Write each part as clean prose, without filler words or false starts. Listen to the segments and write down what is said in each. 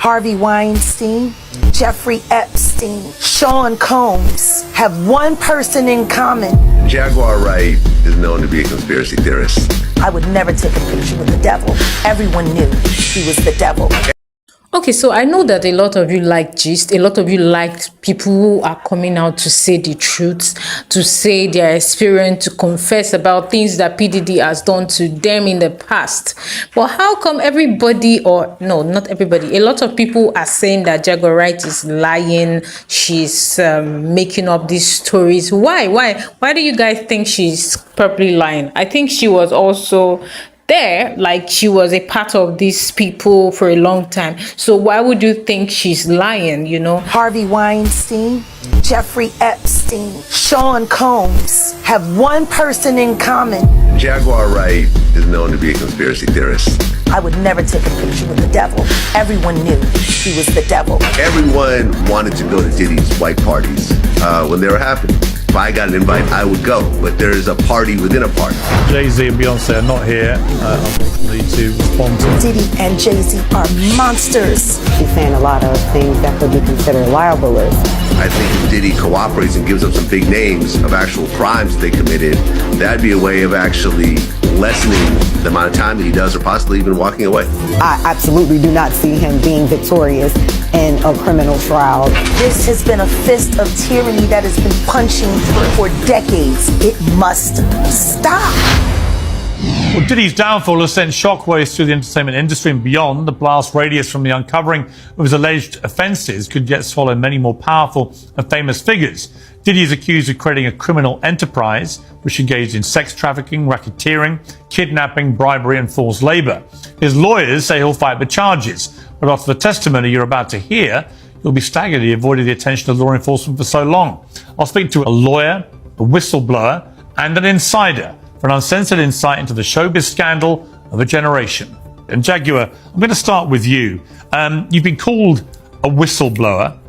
Harvey Weinstein, Jeffrey Epstein, Sean Combs have one person in common. Jaguar Wright is known to be a conspiracy theorist. I would never take a picture with the devil. Everyone knew he was the devil. Okay, so I know that a lot of you like gist, a lot of you liked people who are coming out to say the truth, to say their experience, to confess about things that PDD has done to them in the past. But how come everybody, or no, not everybody, a lot of people are saying that Jaguar Wright is lying, she's making up these stories. Why do you guys think she's probably lying? I think she was also there, like she was a part of these people for a long time. So why would you think she's lying, you know? Harvey Weinstein, Jeffrey Epstein, Sean Combs have one person in common. Jaguar Wright is known to be a conspiracy theorist. I would never take a picture with the devil. Everyone knew he was the devil. Everyone wanted to go to Diddy's white parties when they were happening. If I got an invite, I would go, but there's a party within a party. JayZ and Beyonce are not here, unfortunately, to respond to Diddy and JayZ are monsters. She's saying a lot of things that could be considered libelous. I think if Diddy cooperates and gives up some big names of actual crimes they committed, that'd be a way of actually lessening the amount of time that he does, or possibly even walking away. I absolutely do not see him being victorious in a criminal trial. This has been a fist of tyranny that has been punching for decades. It must stop. Well, Diddy's downfall has sent shockwaves through the entertainment industry and beyond. The blast radius from the uncovering of his alleged offences could yet swallow many more powerful and famous figures. Diddy is accused of creating a criminal enterprise which engaged in sex trafficking, racketeering, kidnapping, bribery and forced labour. His lawyers say he'll fight the charges, but after the testimony you're about to hear, you'll be staggered he avoided the attention of law enforcement for so long. I'll speak to a lawyer, a whistleblower and an insider for an uncensored insight into the showbiz scandal of a generation. And Jaguar, I'm going to start with you. You've been called a whistleblower.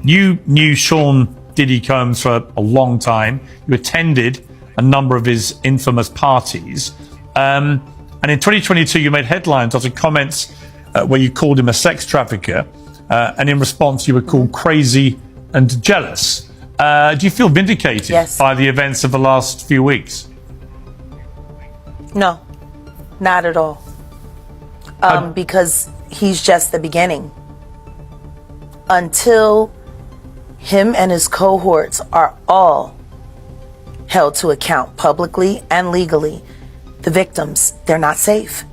You knew Sean Diddy Combs for a long time. You attended a number of his infamous parties. And in 2022, you made headlines after comments where you called him a sex trafficker. And in response, you were called crazy and jealous. Do you feel vindicated by the events of the last few weeks? No, not at all. Because he's just the beginning. Until him and his cohorts are all held to account publicly and legally, the victims, they're not safe.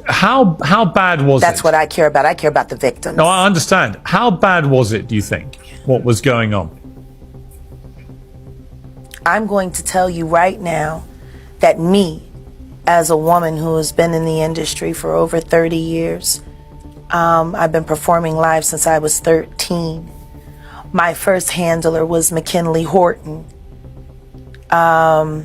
How bad was it? That's what I care about. I care about the victims. No, I understand. How bad was it, do you think, what was going on? I'm going to tell you right now that me, as a woman who has been in the industry for over 30 years, I've been performing live since I was 13. My first handler was McKinley Horton. I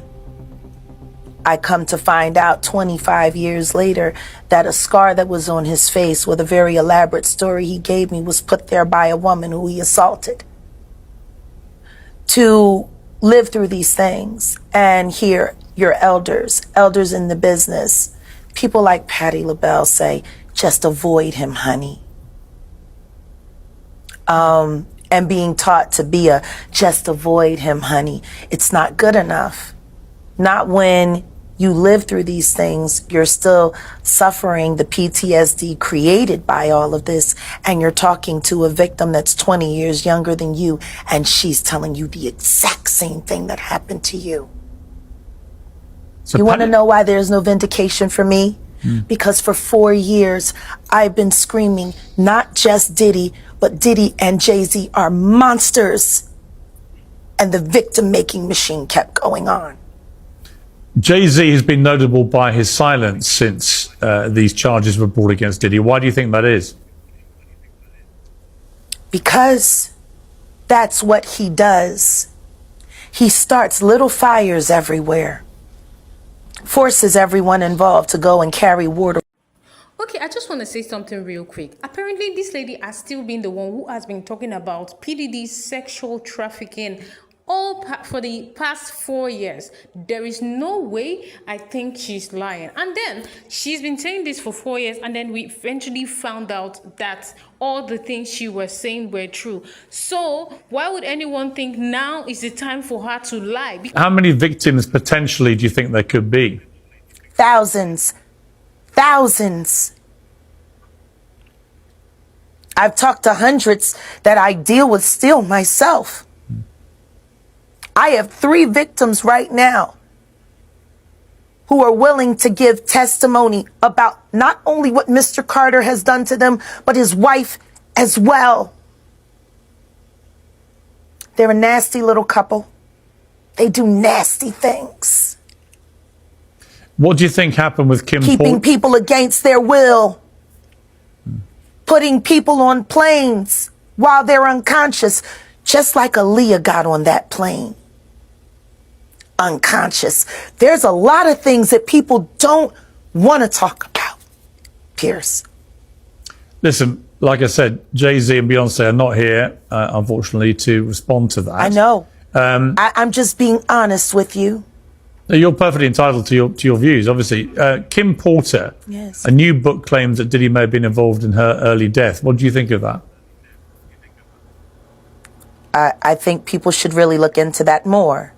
come to find out 25 years later that a scar that was on his face with a very elaborate story he gave me was put there by a woman who he assaulted. To live through these things and hear your elders in the business, people like Patti LaBelle say, just avoid him, honey. And being taught to be just avoid him, honey. It's not good enough. Not when you live through these things, you're still suffering the PTSD created by all of this, and you're talking to a victim that's 20 years younger than you, and she's telling you the exact same thing that happened to you. So you want to know why there's no vindication for me? Because for 4 years, I've been screaming, not just Diddy, but Diddy and JayZ are monsters. And the victim-making machine kept going on. JayZ has been notable by his silence since these charges were brought against Diddy. Why do you think that is? Because that's what he does. He starts little fires everywhere. Forces everyone involved to go and carry water. Okay, I just want to say something real quick. Apparently, this lady has still been the one who has been talking about PDD's sexual trafficking for the past 4 years. There is no way I think she's lying. And then she's been saying this for 4 years, and then we eventually found out that all the things she was saying were true. So why would anyone think now is the time for her to lie? How many victims potentially do you think there could be? Thousands. Thousands. I've talked to hundreds that I deal with still myself. I have 3 victims right now who are willing to give testimony about not only what Mr. Carter has done to them, but his wife as well. They're a nasty little couple. They do nasty things. What do you think happened with Kim Keeping people against their will. Putting people on planes while they're unconscious, just like Aaliyah got on that plane. Unconscious. There's a lot of things that people don't want to talk about, Pierce. Listen, like I said, JayZ and Beyonce are not here, unfortunately, to respond to that. I know. I'm just being honest with you. You're perfectly entitled to your views, obviously. Kim Porter, Yes. a new book claims that Diddy may have been involved in her early death. What do you think of that? I think people should really look into that more.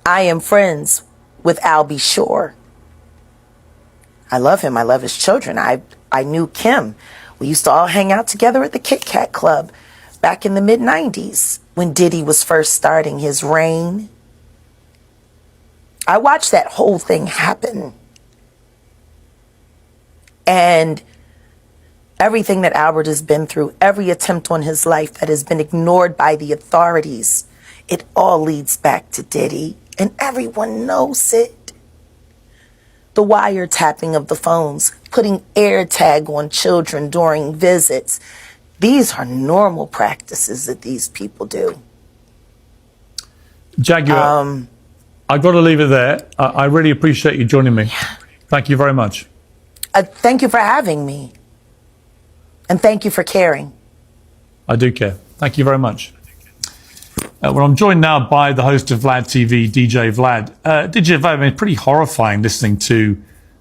I am friends with Albie Shore. I love him. I love his children. I knew Kim. We used to all hang out together at the Kit Kat Club back in the mid-90s when Diddy was first starting his reign. I watched that whole thing happen. And everything that Albert has been through, every attempt on his life that has been ignored by the authorities, it all leads back to Diddy. And everyone knows it. The wiretapping of the phones, putting air tag on children during visits. These are normal practices that these people do. Jaguar, I've got to leave it there. I really appreciate you joining me. Thank you very much. Thank you for having me. And thank you for caring. I do care. Thank you very much. Well, I'm joined now by the host of Vlad TV, DJ Vlad. DJ Vlad, I mean, it's pretty horrifying listening to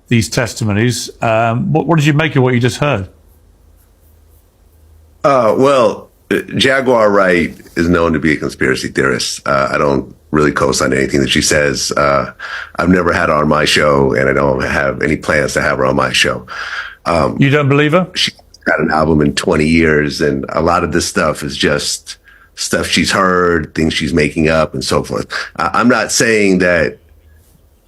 these testimonies. What did you make of what you just heard? Well, Jaguar Wright is known to be a conspiracy theorist. I don't really co-sign anything that she says. I've never had her on my show, and I don't have any plans to have her on my show. You don't believe her? She's got an album in 20 years, and a lot of this stuff is just stuff she's heard, things she's making up, and so forth. I'm not saying that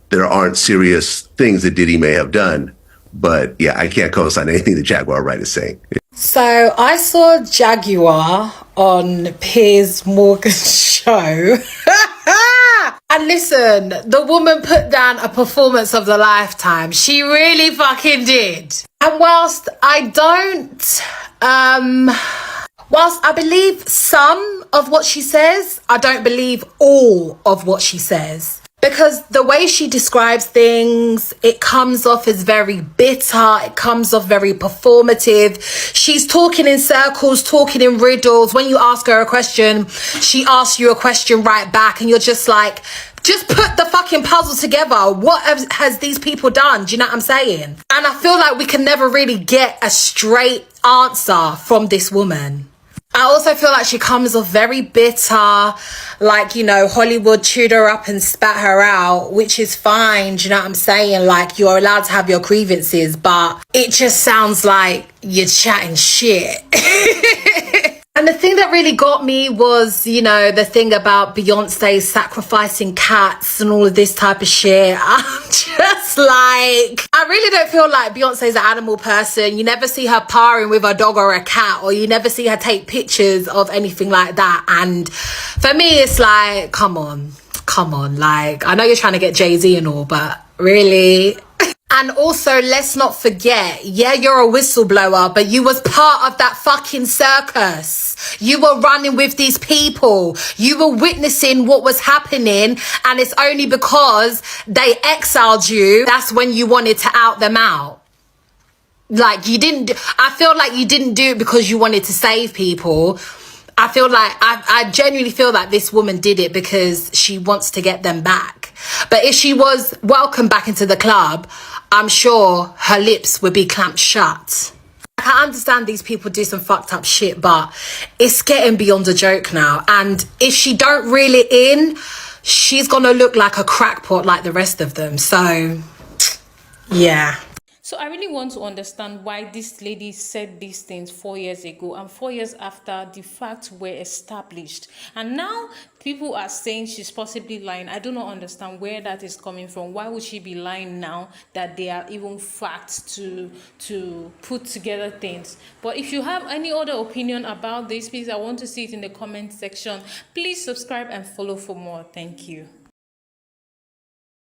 there aren't serious things that Diddy may have done, but yeah, I can't co-sign anything that Jaguar Wright is saying. So I saw Jaguar on Piers Morgan's show. And listen, the woman put down a performance of the lifetime. She really fucking did. And whilst I believe some of what she says, I don't believe all of what she says. Because the way she describes things, it comes off as very bitter. It comes off very performative. She's talking in circles, talking in riddles. When you ask her a question, she asks you a question right back. And you're just like, just put the fucking puzzle together. What has these people done? Do you know what I'm saying? And I feel like we can never really get a straight answer from this woman. I also feel like she comes off very bitter, like, you know, Hollywood chewed her up and spat her out, which is fine, do you know what I'm saying? Like, you're allowed to have your grievances, but it just sounds like you're chatting shit. And the thing that really got me was, you know, the thing about Beyonce sacrificing cats and all of this type of shit. I'm just like, I really don't feel like Beyonce's an animal person. You never see her parring with a dog or a cat, or you never see her take pictures of anything like that. And for me, it's like, come on. Like, I know you're trying to get JayZ and all, but really? And also, let's not forget, yeah, you're a whistleblower, but you was part of that fucking circus. You were running with these people. You were witnessing what was happening, and it's only because they exiled you, that's when you wanted to out them out. Like, I feel like you didn't do it because you wanted to save people. I feel like I genuinely feel that this woman did it because she wants to get them back. But if she was welcomed back into the club, I'm sure her lips would be clamped shut. I understand these people do some fucked up shit, but it's getting beyond a joke now. And if she don't reel it in, she's gonna look like a crackpot like the rest of them. So, yeah. So I really want to understand why this lady said these things 4 years ago and 4 years after the facts were established. And now people are saying she's possibly lying. I do not understand where that is coming from. Why would she be lying now that there are even facts to put together things? But if you have any other opinion about this, please, I want to see it in the comment section. Please subscribe and follow for more. Thank you.